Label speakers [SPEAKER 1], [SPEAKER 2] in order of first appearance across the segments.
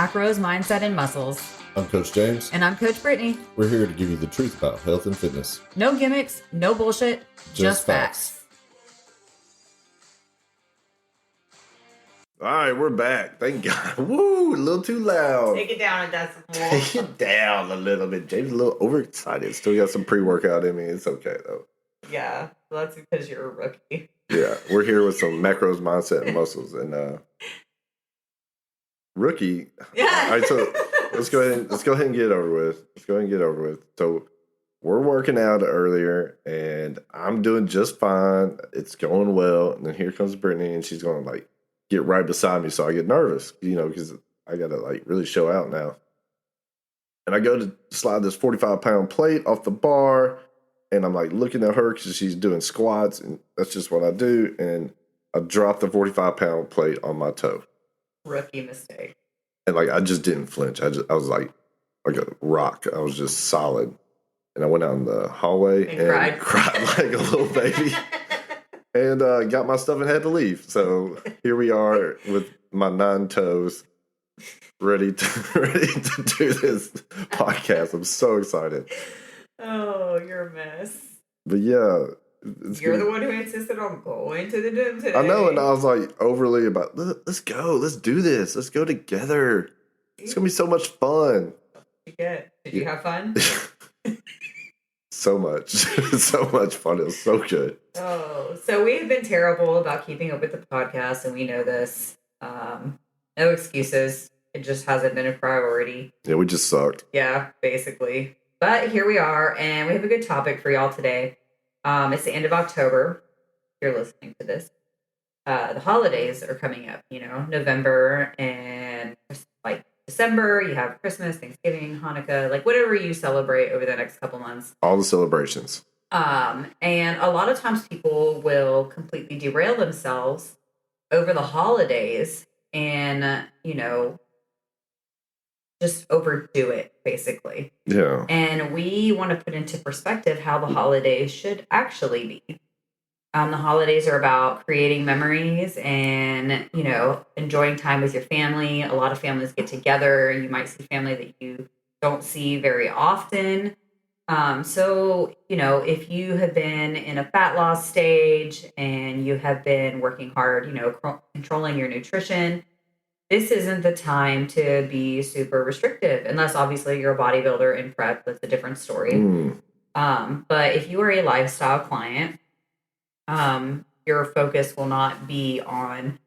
[SPEAKER 1] Macros, Mindset, and Muscles.
[SPEAKER 2] I'm Coach James.
[SPEAKER 1] And I'm Coach Brittany.
[SPEAKER 2] We're here to give you the truth about health and fitness.
[SPEAKER 1] No gimmicks, no bullshit, just facts.
[SPEAKER 2] All right, we're back. Thank God. Woo, a little too loud.
[SPEAKER 1] Take it down a decimal.
[SPEAKER 2] Take it down a little bit. James is a little overexcited. Still got some pre-workout in me. It's okay, though.
[SPEAKER 1] Yeah, well, that's because you're a rookie.
[SPEAKER 2] Yeah, we're here with some macros, mindset, and muscles. And rookie.
[SPEAKER 1] Yeah.
[SPEAKER 2] All right, so let's go ahead and get it over with. So we're working out earlier, and I'm doing just fine. It's going well. And then here comes Brittany, and she's going to get right beside me, so I get nervous, because I got to really show out now. And I go to slide this 45-pound plate off the bar, and I'm looking at her because she's doing squats, and that's just what I do. And I drop the 45-pound plate on my toe.
[SPEAKER 1] Rookie mistake.
[SPEAKER 2] And I just didn't flinch. I was like a rock. I was just solid. And I went out in the hallway and cried like a little baby. And got my stuff and had to leave. So here we are with my 9 toes, ready to do this podcast. I'm so excited.
[SPEAKER 1] Oh, you're a mess.
[SPEAKER 2] But yeah,
[SPEAKER 1] you're the one who insisted on going to the gym today.
[SPEAKER 2] I know, and I was overly about, let's go, let's do this, let's go together. It's gonna be so much fun.
[SPEAKER 1] Did you have fun?
[SPEAKER 2] So much. So much fun. It was so good.
[SPEAKER 1] Oh, so we have been terrible about keeping up with the podcast, and we know this. No excuses. It just hasn't been a priority.
[SPEAKER 2] Yeah, we just sucked.
[SPEAKER 1] Yeah, basically. But here we are, and we have a good topic for y'all today. It's the end of October. If you're listening to this. The holidays are coming up, November and December, you have Christmas, Thanksgiving, Hanukkah, whatever you celebrate over the next couple months.
[SPEAKER 2] All the celebrations.
[SPEAKER 1] And a lot of times people will completely derail themselves over the holidays and, just overdo it, basically.
[SPEAKER 2] Yeah.
[SPEAKER 1] And we want to put into perspective how the holidays should actually be. The holidays are about creating memories and, enjoying time with your family. A lot of families get together. You might see family that you don't see very often. So, if you have been in a fat loss stage and you have been working hard, controlling your nutrition, this isn't the time to be super restrictive, unless obviously you're a bodybuilder in prep. That's a different story. But if you are a lifestyle client, your focus will not be on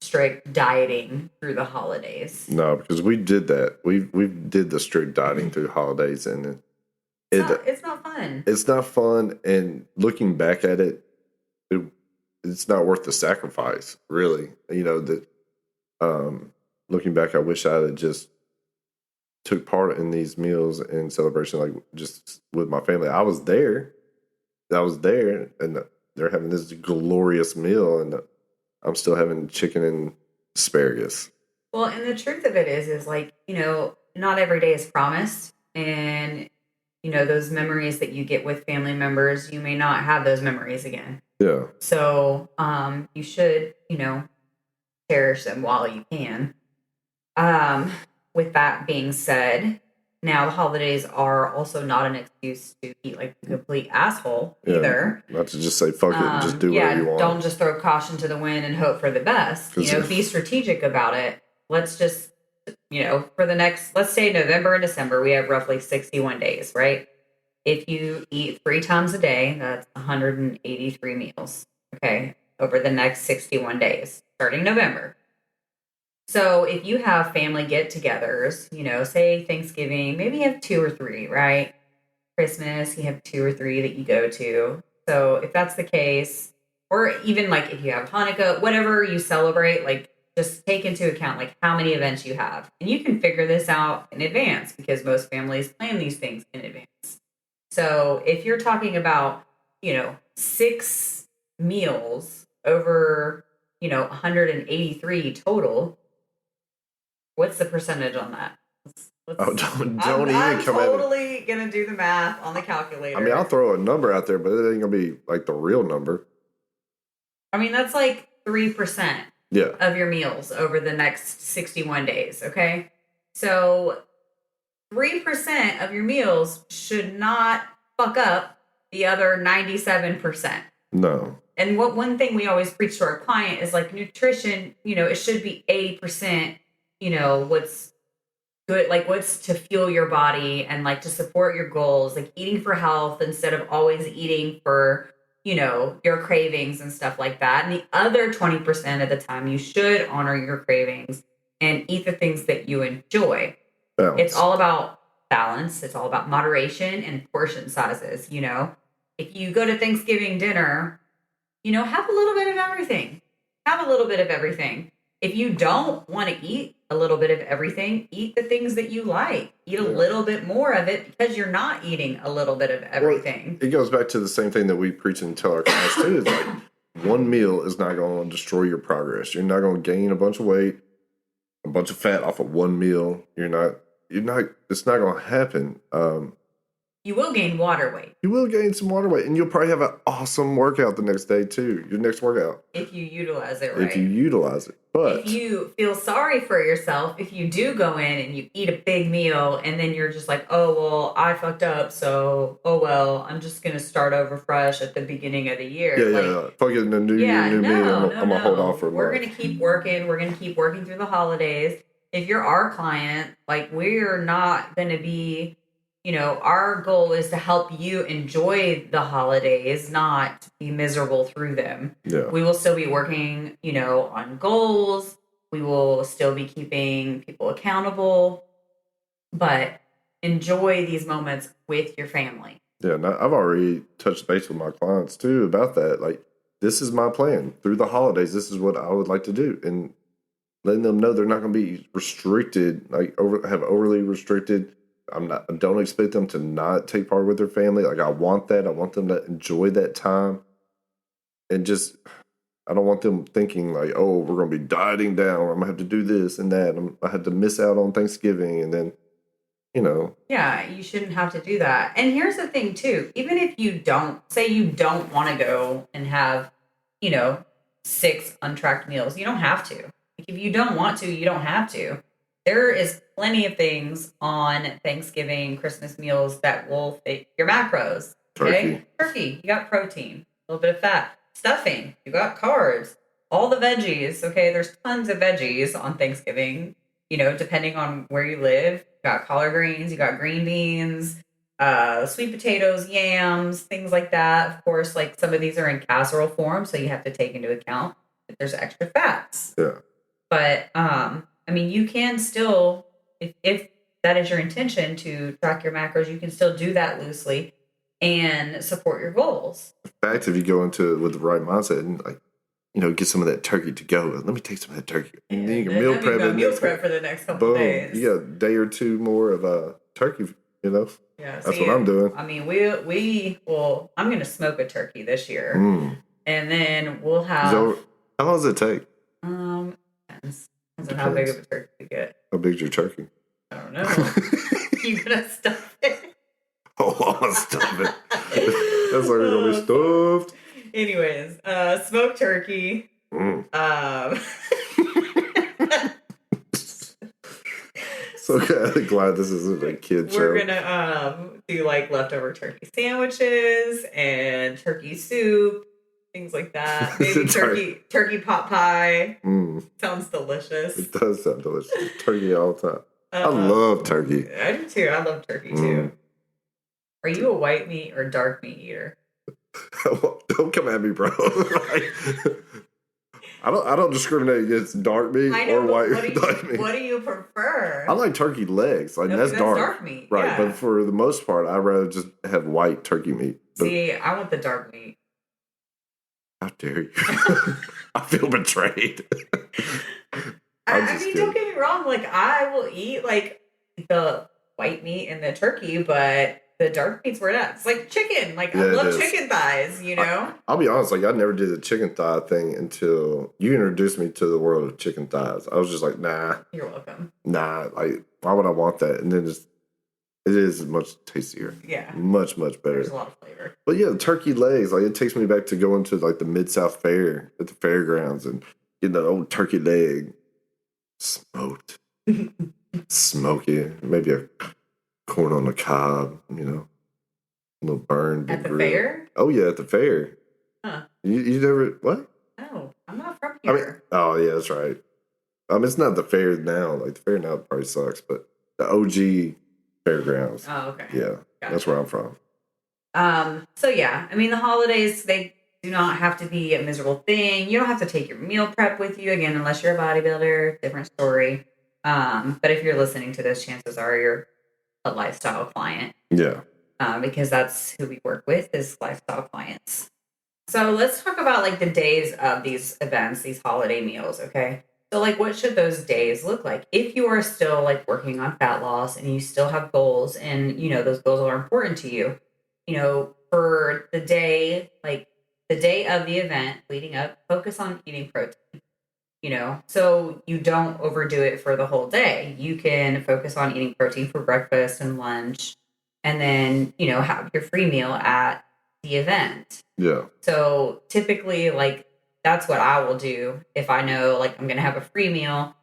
[SPEAKER 1] strict dieting through the holidays.
[SPEAKER 2] No, because we did that. We did the strict dieting through the holidays, and
[SPEAKER 1] it's not fun.
[SPEAKER 2] It's not fun, and looking back at it, it's not worth the sacrifice, really. Looking back, I wish I had just took part in these meals and celebration, just with my family. I was there, and they're having this glorious meal, and I'm still having chicken and asparagus.
[SPEAKER 1] Well, and the truth of it is not every day is promised. And, those memories that you get with family members, you may not have those memories again.
[SPEAKER 2] Yeah.
[SPEAKER 1] So you should, cherish them while you can. With that being said, now, the holidays are also not an excuse to eat like a complete asshole either.
[SPEAKER 2] Not to just say, fuck it, and just do whatever you want.
[SPEAKER 1] Don't just throw caution to the wind and hope for the best. Be strategic about it. Let's just, for the next, let's say November and December, we have roughly 61 days, right? If you eat 3 times a day, that's 183 meals, okay, over the next 61 days, starting November. So if you have family get-togethers, say Thanksgiving, maybe you have 2 or 3, right? Christmas, you have 2 or 3 that you go to. So if that's the case, or even if you have Hanukkah, whatever you celebrate, just take into account how many events you have. And you can figure this out in advance because most families plan these things in advance. So if you're talking about, 6 meals over, 183 total, what's the percentage on that?
[SPEAKER 2] Don't even
[SPEAKER 1] come
[SPEAKER 2] at me.
[SPEAKER 1] I'm totally going to do the math on the calculator.
[SPEAKER 2] I mean, I'll throw a number out there, but it ain't going to be the real number.
[SPEAKER 1] I mean, that's 3% of your meals over the next 61 days, okay? So 3% of your meals should not fuck up the other 97%.
[SPEAKER 2] No.
[SPEAKER 1] And one thing we always preach to our client is like nutrition, it should be 80%, what's good, like what's to fuel your body and like to support your goals, like eating for health instead of always eating for, your cravings and stuff like that. And the other 20% of the time, you should honor your cravings and eat the things that you enjoy.
[SPEAKER 2] Balance.
[SPEAKER 1] It's all about balance. It's all about moderation and portion sizes. If you go to Thanksgiving dinner, have a little bit of everything. Have a little bit of everything. If you don't want to eat a little bit of everything, eat the things that you like. Eat a little bit more of it because you're not eating a little bit of everything.
[SPEAKER 2] Well, it goes back to the same thing that we preach and tell our clients too. Is like one meal is not going to destroy your progress. You're not going to gain a bunch of weight, a bunch of fat off of one meal. It's not going to happen.
[SPEAKER 1] You will gain water weight.
[SPEAKER 2] You will gain some water weight, and you'll probably have an awesome workout the next day too. Your next workout,
[SPEAKER 1] if you utilize it right.
[SPEAKER 2] If you utilize it, but
[SPEAKER 1] if you feel sorry for yourself, if you do go in and you eat a big meal, and then you're just like, oh well, I fucked up, so oh well, I'm just gonna start over fresh at the beginning of the year.
[SPEAKER 2] Fuck it, the new year, new me. I'm gonna hold off for a month.
[SPEAKER 1] We're gonna keep working. We're gonna keep working through the holidays. If you're our client, like we're not gonna be. Our goal is to help you enjoy the holidays, not be miserable through them.
[SPEAKER 2] Yeah.
[SPEAKER 1] We will still be working, on goals. We will still be keeping people accountable, but enjoy these moments with your family.
[SPEAKER 2] Yeah, and I've already touched base with my clients too about that. Like, this is my plan through the holidays. This is what I would like to do, and letting them know they're not going to be restricted, have overly restricted. I don't expect them to not take part with their family. Like, I want that. I want them to enjoy that time. And I don't want them thinking like, oh, we're going to be dieting down. Or I'm going to have to do this and that. I have to miss out on Thanksgiving. And then,
[SPEAKER 1] Yeah, you shouldn't have to do that. And here's the thing too. Even if you don't want to go and have, 6 untracked meals, you don't have to. Like, if you don't want to, you don't have to. There is plenty of things on Thanksgiving, Christmas meals that will fit your macros. Okay? Turkey, you got protein, a little bit of fat. Stuffing, you got carbs. All the veggies, okay? There's tons of veggies on Thanksgiving, depending on where you live. You got collard greens, you got green beans, sweet potatoes, yams, things like that. Of course, like some of these are in casserole form, so you have to take into account that there's extra fats.
[SPEAKER 2] Yeah.
[SPEAKER 1] But, you can still, if that is your intention to track your macros, you can still do that loosely and support your goals.
[SPEAKER 2] In fact, if you go into it with the right mindset and get some of that turkey to go, let me take some of that turkey. And then you can meal prep
[SPEAKER 1] for the next couple of days.
[SPEAKER 2] You got a day or two more of turkey,
[SPEAKER 1] Yeah,
[SPEAKER 2] that's what I'm doing.
[SPEAKER 1] I'm going to smoke a turkey this year. And then we'll have.
[SPEAKER 2] How long does it take?
[SPEAKER 1] Depends on how big of a turkey you get.
[SPEAKER 2] How big's your turkey?
[SPEAKER 1] I don't know. You gonna stuff it?
[SPEAKER 2] Oh, I'm gonna stuff it. That's like it's gonna be stuffed.
[SPEAKER 1] Anyways, smoked turkey.
[SPEAKER 2] So glad this isn't a kid show.
[SPEAKER 1] We're gonna do like leftover turkey sandwiches and turkey soup. Things like that. Maybe turkey pot pie. Sounds delicious.
[SPEAKER 2] It does sound delicious. Turkey all the time. I love turkey.
[SPEAKER 1] I do too. I love turkey too. Are you a white meat or dark meat eater?
[SPEAKER 2] Don't come at me, bro. I don't discriminate against dark meat or white meat.
[SPEAKER 1] What do you prefer?
[SPEAKER 2] I like turkey legs. That's dark
[SPEAKER 1] meat.
[SPEAKER 2] Right,
[SPEAKER 1] yeah.
[SPEAKER 2] But for the most part, I'd rather just have white turkey meat.
[SPEAKER 1] See, I want the dark meat.
[SPEAKER 2] How dare you? I feel betrayed.
[SPEAKER 1] Don't get me wrong. Like, I will eat like the white meat and the turkey, but the dark meat's where it's like chicken. Like, I love chicken thighs,
[SPEAKER 2] I'll be honest, I never did the chicken thigh thing until you introduced me to the world of chicken thighs. I was just like, nah.
[SPEAKER 1] You're welcome.
[SPEAKER 2] Nah, why would I want that? And then it is much tastier.
[SPEAKER 1] Yeah.
[SPEAKER 2] Much, much better.
[SPEAKER 1] There's a lot of flavor.
[SPEAKER 2] But yeah, the turkey legs, it takes me back to going to the Mid-South Fair at the fairgrounds and getting that old turkey leg smoked. Smoky, maybe a corn on the cob, a little burn, big
[SPEAKER 1] At the
[SPEAKER 2] grill.
[SPEAKER 1] fair?
[SPEAKER 2] Oh yeah, at the fair.
[SPEAKER 1] Huh.
[SPEAKER 2] You never what?
[SPEAKER 1] No, I'm not from
[SPEAKER 2] I mean,
[SPEAKER 1] here.
[SPEAKER 2] oh yeah, that's right. It's not the fair now. Like the fair now probably sucks, but the OG fairgrounds.
[SPEAKER 1] Oh, okay.
[SPEAKER 2] Yeah,
[SPEAKER 1] Gotcha.
[SPEAKER 2] that's where I'm from.
[SPEAKER 1] So yeah, I mean the holidays, they do not have to be a miserable thing. You don't have to take your meal prep with you again, unless you're a bodybuilder, different story. But if you're listening to this, chances are you're a lifestyle client.
[SPEAKER 2] Yeah.
[SPEAKER 1] Because that's who we work with is lifestyle clients. So let's talk about like the days of these events, these holiday meals. Okay. So like what should those days look like? If you are still like working on fat loss and you still have goals and those goals are important to you, for the day, like the day of the event leading up, focus on eating protein. So you don't overdo it for the whole day. You can focus on eating protein for breakfast and lunch, and then, have your free meal at the event.
[SPEAKER 2] Yeah.
[SPEAKER 1] So typically, like, that's what I will do if I know, like, I'm going to have a free meal,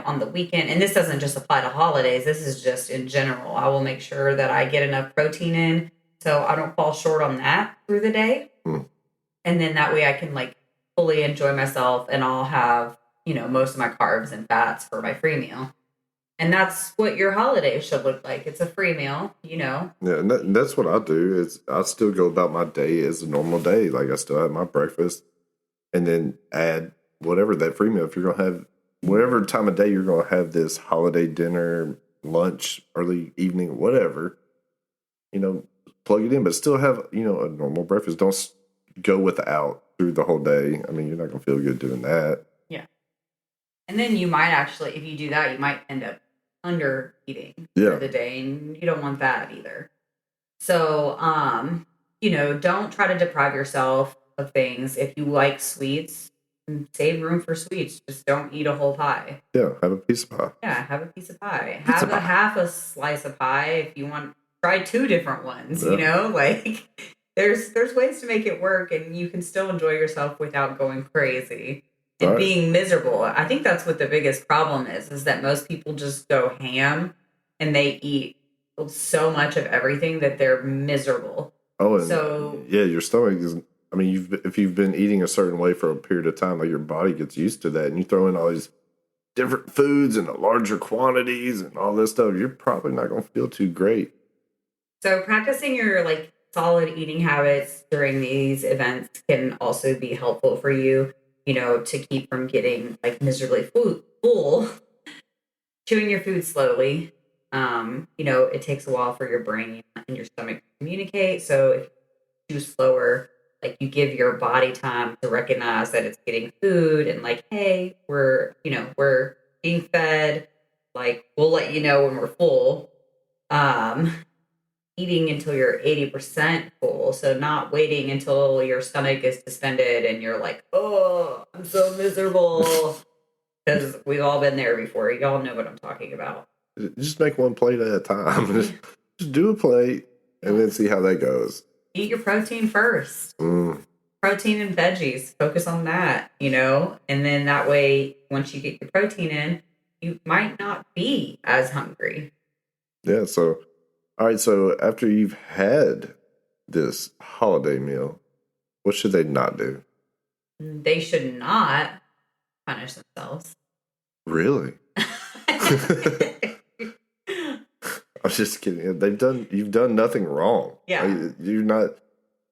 [SPEAKER 1] on the weekend. And this doesn't just apply to holidays, this is just in general. I will make sure that I get enough protein in so I don't fall short on that through the day.
[SPEAKER 2] Mm.
[SPEAKER 1] And then that way I can, like, fully enjoy myself and I'll have, most of my carbs and fats for my free meal. And that's what your holiday should look like. It's a free meal,
[SPEAKER 2] Yeah, and that's what I do. Is I still go about my day as a normal day. Like I still have my breakfast, and then add whatever that free meal. If you're gonna have whatever time of day you're gonna have this holiday dinner, lunch, early evening, whatever, plug it in, but still have a normal breakfast. Don't go without through the whole day. I mean, you're not gonna feel good doing that.
[SPEAKER 1] Yeah. And then you might actually, if you do that, you might end up under eating for the day, and you don't want that either. So, don't try to deprive yourself of things. If you like sweets, save room for sweets. Just don't eat a whole pie.
[SPEAKER 2] Yeah, have a piece of pie.
[SPEAKER 1] Yeah, have a piece of pie. Have half a slice of pie if you want. Try 2 different ones. Like there's ways to make it work, and you can still enjoy yourself without going crazy and being miserable. I think that's what the biggest problem is that most people just go ham and they eat so much of everything that they're miserable.
[SPEAKER 2] Oh, and your stomach is. I mean, if you've been eating a certain way for a period of time, like your body gets used to that, and you throw in all these different foods and larger quantities and all this stuff, you're probably not going to feel too great.
[SPEAKER 1] So practicing your like solid eating habits during these events can also be helpful for you, to keep from getting like miserably full. Chewing your food slowly. It takes a while for your brain and your stomach to communicate. So if you chew slower, like you give your body time to recognize that it's getting food and like, hey, we're being fed. Like we'll let you know when we're full. Eating until you're 80% full. So not waiting until your stomach is distended and you're like, oh, I'm so miserable. Because we've all been there before. Y'all know what I'm talking about.
[SPEAKER 2] Just make one plate at a time. Just do a plate and then see how that goes.
[SPEAKER 1] Eat your protein first. Protein and veggies. Focus on that, And then that way, once you get your protein in, you might not be as hungry.
[SPEAKER 2] Yeah, so, all right, so after you've had this holiday meal, what should they not do?
[SPEAKER 1] They should not punish themselves.
[SPEAKER 2] Really? I'm just kidding. You've done nothing wrong.
[SPEAKER 1] Yeah.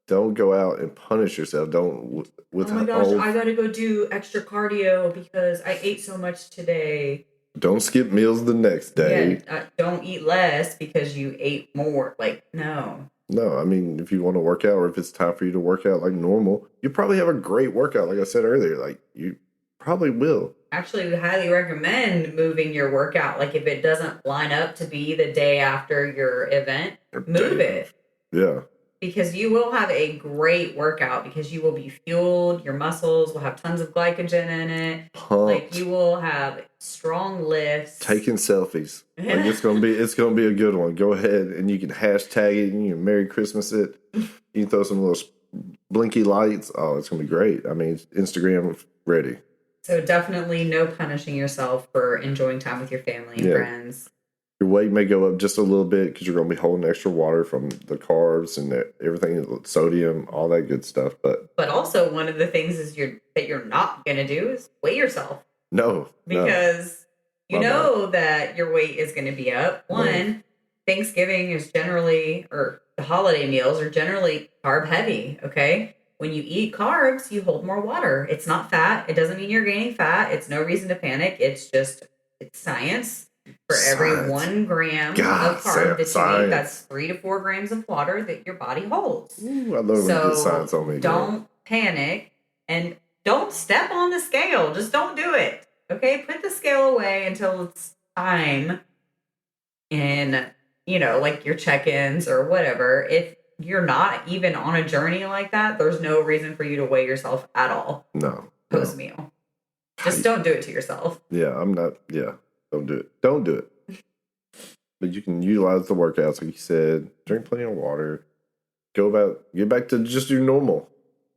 [SPEAKER 2] Don't go out and punish yourself. Don't
[SPEAKER 1] oh my gosh, I gotta go do extra cardio because I ate so much today.
[SPEAKER 2] Don't skip meals the next day.
[SPEAKER 1] Yeah, don't eat less because you ate more. Like, no.
[SPEAKER 2] No, I mean, if you want to work out or if it's time for you to work out like normal, you probably have a great workout. Like I said earlier, like you probably will.
[SPEAKER 1] Actually, we highly recommend moving your workout. Like if it doesn't line up to be the day after your event, move it.
[SPEAKER 2] Yeah.
[SPEAKER 1] Because you will have a great workout because you will be fueled. Your muscles will have tons of glycogen in it.
[SPEAKER 2] Pumped.
[SPEAKER 1] Like you will have strong lifts.
[SPEAKER 2] Taking selfies. Like it's gonna be a good one. Go ahead and you can hashtag it and you can Merry Christmas it. You can throw some little blinky lights. Oh, it's gonna be great. I mean, Instagram ready.
[SPEAKER 1] So definitely no punishing yourself for enjoying time with your family and friends.
[SPEAKER 2] Your weight may go up just a little bit because you're going to be holding extra water from the carbs and everything, sodium, all that good stuff. But
[SPEAKER 1] also one of the things is that you're not going to do is weigh yourself. Because you know that your weight is going to be up. One, Thanksgiving is generally, or the holiday meals are generally carb heavy. Okay. When you eat carbs, you hold more water. It's not fat. It doesn't mean you're gaining fat. It's no reason to panic. It's science. For every 1 gram of carb that you eat, that's 3 to 4 grams of water that your body holds.
[SPEAKER 2] Ooh, I love when you get science on me.
[SPEAKER 1] Don't panic and don't step on the scale. Just don't do it. Okay? Put the scale away until it's time. And, like your check-ins or whatever. If you're not even on a journey like that, there's no reason for you to weigh yourself at all.
[SPEAKER 2] No.
[SPEAKER 1] Post-meal. Just don't do it to yourself.
[SPEAKER 2] Yeah, I'm not. Yeah, don't do it. Don't do it. But you can utilize the workouts, like you said. Drink plenty of water. Get back to just your normal.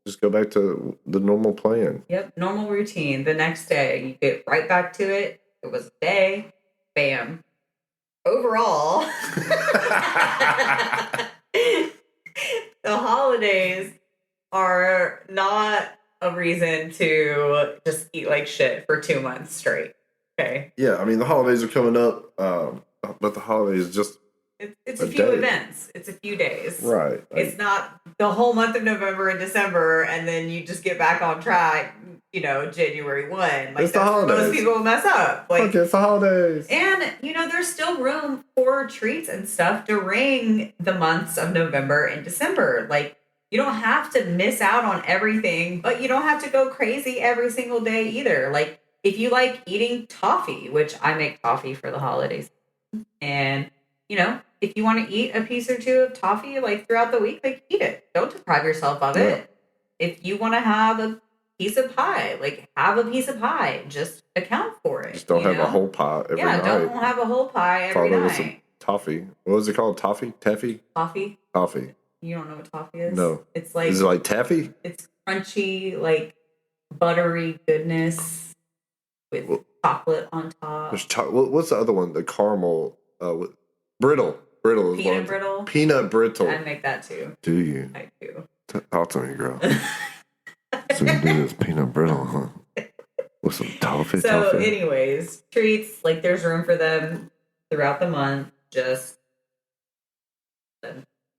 [SPEAKER 2] Just go back to the normal plan.
[SPEAKER 1] Yep, normal routine. The next day, you get right back to it. It was a day. Bam. Overall, the holidays are not a reason to just eat like shit for 2 months straight. Okay.
[SPEAKER 2] Yeah, I mean the holidays are coming up, but the holidays just
[SPEAKER 1] it's a few events. It's a few days.
[SPEAKER 2] Right.
[SPEAKER 1] It's not the whole month of November and December, and then you just get back on track. January 1. Like
[SPEAKER 2] it's the holidays.
[SPEAKER 1] Most people mess up. Like
[SPEAKER 2] it's the holidays.
[SPEAKER 1] And there's still room for treats and stuff during the months of November and December. Like you don't have to miss out on everything, but you don't have to go crazy every single day either. Like if you like eating toffee, which I make toffee for the holidays, and if you want to eat a piece or two of toffee like throughout the week, like eat it. Don't deprive yourself of it. If you want to have a piece of pie, like have a piece of pie. Just account for it.
[SPEAKER 2] Just don't have a whole pie every night.
[SPEAKER 1] Yeah, don't have a whole pie every night. With some
[SPEAKER 2] toffee. What was it called? Toffee? Taffy?
[SPEAKER 1] Toffee. You don't know what toffee is?
[SPEAKER 2] No.
[SPEAKER 1] It's like...
[SPEAKER 2] Is it like taffy?
[SPEAKER 1] It's crunchy, like buttery goodness with chocolate on top.
[SPEAKER 2] What's the other one? The caramel... brittle. Brittle.
[SPEAKER 1] Peanut brittle?
[SPEAKER 2] Peanut brittle.
[SPEAKER 1] I make that too.
[SPEAKER 2] Do you?
[SPEAKER 1] I do.
[SPEAKER 2] Talk to me, girl. So you do this peanut brittle, huh? With some toffee.
[SPEAKER 1] So, anyways, treats, like there's room for them throughout the month. Just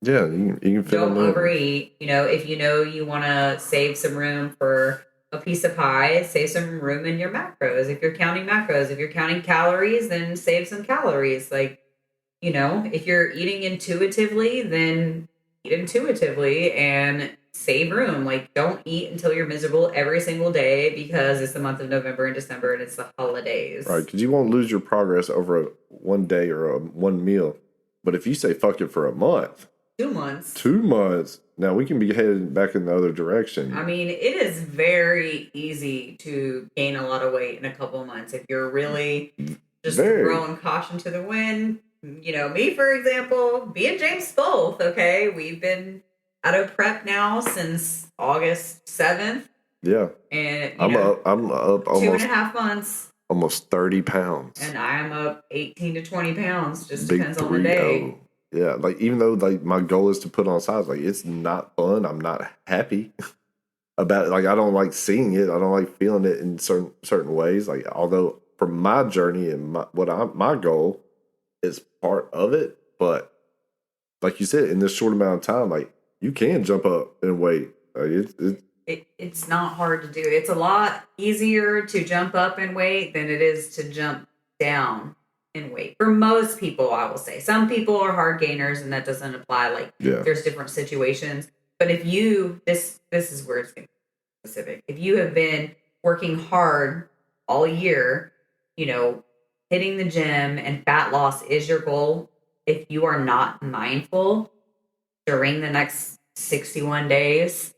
[SPEAKER 2] yeah, you can fit
[SPEAKER 1] don't overeat. If you want to save some room for a piece of pie, save some room in your macros. If you're counting macros, if you're counting calories, then save some calories. Like, if you're eating intuitively, then eat intuitively and save room. Like, don't eat until you're miserable every single day because it's the month of November and December and it's the holidays.
[SPEAKER 2] Right, because you won't lose your progress over one day or one meal. But if you say fuck it for a month.
[SPEAKER 1] 2 months.
[SPEAKER 2] 2 months. Now we can be headed back in the other direction.
[SPEAKER 1] I mean, it is very easy to gain a lot of weight in a couple of months if you're really just throwing caution to the wind. Me, for example, me and James both, okay? We've been out of prep now since August 7th.
[SPEAKER 2] Yeah.
[SPEAKER 1] And
[SPEAKER 2] I'm up almost
[SPEAKER 1] 2.5 months.
[SPEAKER 2] Almost 30 pounds.
[SPEAKER 1] And I'm up 18 to 20 pounds. Just depends on the day.
[SPEAKER 2] Yeah, like even though like my goal is to put on size, like it's not fun. I'm not happy about it. Like I don't like seeing it. I don't like feeling it in certain ways. Like although for my journey and my goal is part of it, but like you said, in this short amount of time, like you can jump up in weight. Like
[SPEAKER 1] it's not hard to do. It's a lot easier to jump up in weight than it is to jump down in weight. For most people, I will say. Some people are hard gainers and that doesn't apply. Like there's different situations. But if you, this is where it's specific. If you have been working hard all year, hitting the gym and fat loss is your goal. If you are not mindful during the next 61 days,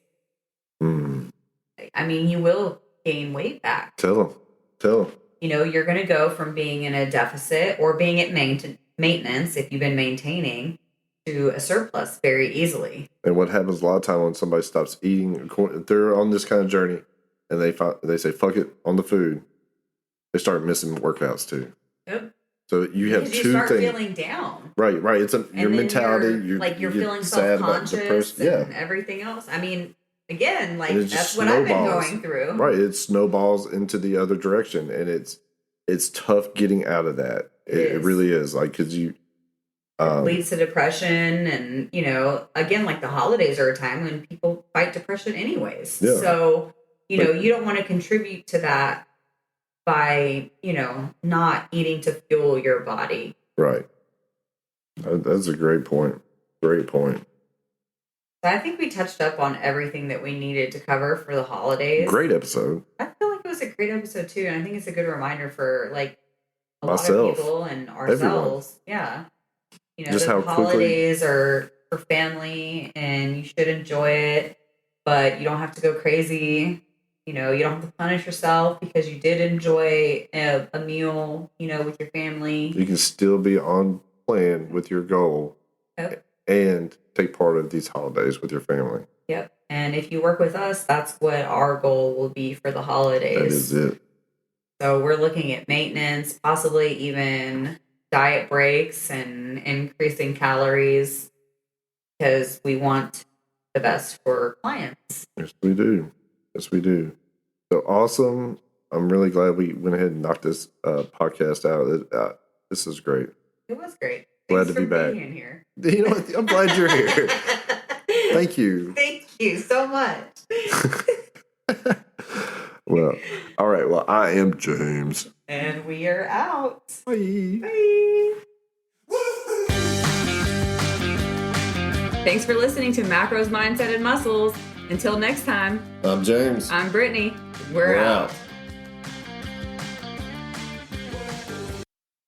[SPEAKER 1] I mean, you will gain weight back.
[SPEAKER 2] Tell them.
[SPEAKER 1] You're going to go from being in a deficit or being at maintenance, if you've been maintaining, to a surplus very easily.
[SPEAKER 2] And what happens a lot of time when somebody stops eating, if they're on this kind of journey, and they say fuck it on the food, they start missing workouts too.
[SPEAKER 1] Yep.
[SPEAKER 2] So you have
[SPEAKER 1] because
[SPEAKER 2] two
[SPEAKER 1] you start
[SPEAKER 2] things.
[SPEAKER 1] feeling down.
[SPEAKER 2] Right. It's your mentality.
[SPEAKER 1] You're feeling
[SPEAKER 2] sad about
[SPEAKER 1] self-conscious and
[SPEAKER 2] yeah.
[SPEAKER 1] everything else. I mean, again, like that's
[SPEAKER 2] what
[SPEAKER 1] I've been going through.
[SPEAKER 2] Right. It snowballs into the other direction, and it's tough getting out of that. It really is. Like, because you
[SPEAKER 1] it leads to depression, and again, like the holidays are a time when people fight depression anyways.
[SPEAKER 2] Yeah.
[SPEAKER 1] So you don't want to contribute to that by not eating to fuel your body.
[SPEAKER 2] Right. That's a great point. Great point.
[SPEAKER 1] So I think we touched up on everything that we needed to cover for the holidays.
[SPEAKER 2] Great episode.
[SPEAKER 1] I feel like it was a great episode too, and I think it's a good reminder for like
[SPEAKER 2] myself,
[SPEAKER 1] lot of people and ourselves. Everyone. Yeah.
[SPEAKER 2] Just
[SPEAKER 1] the
[SPEAKER 2] how
[SPEAKER 1] holidays are for family and you should enjoy it, but you don't have to go crazy. You don't have to punish yourself because you did enjoy a meal, with your family.
[SPEAKER 2] You can still be on plan with your goal.
[SPEAKER 1] Yep.
[SPEAKER 2] And take part of these holidays with your family.
[SPEAKER 1] Yep. And if you work with us, that's what our goal will be for the holidays.
[SPEAKER 2] That is it.
[SPEAKER 1] So we're looking at maintenance, possibly even diet breaks and increasing calories because we want the best for clients.
[SPEAKER 2] Yes, we do. So awesome. I'm really glad we went ahead and knocked this podcast out. This is great.
[SPEAKER 1] It was great.
[SPEAKER 2] Glad to be back.
[SPEAKER 1] Being here.
[SPEAKER 2] You know what? I'm glad you're here. Thank you.
[SPEAKER 1] Thank you so much.
[SPEAKER 2] Well, all right. Well, I am James.
[SPEAKER 1] And we are out.
[SPEAKER 2] Bye.
[SPEAKER 1] Bye. Thanks for listening to Macros, Mindset, and Muscles. Until next time.
[SPEAKER 2] I'm James.
[SPEAKER 1] I'm Brittany. We're out.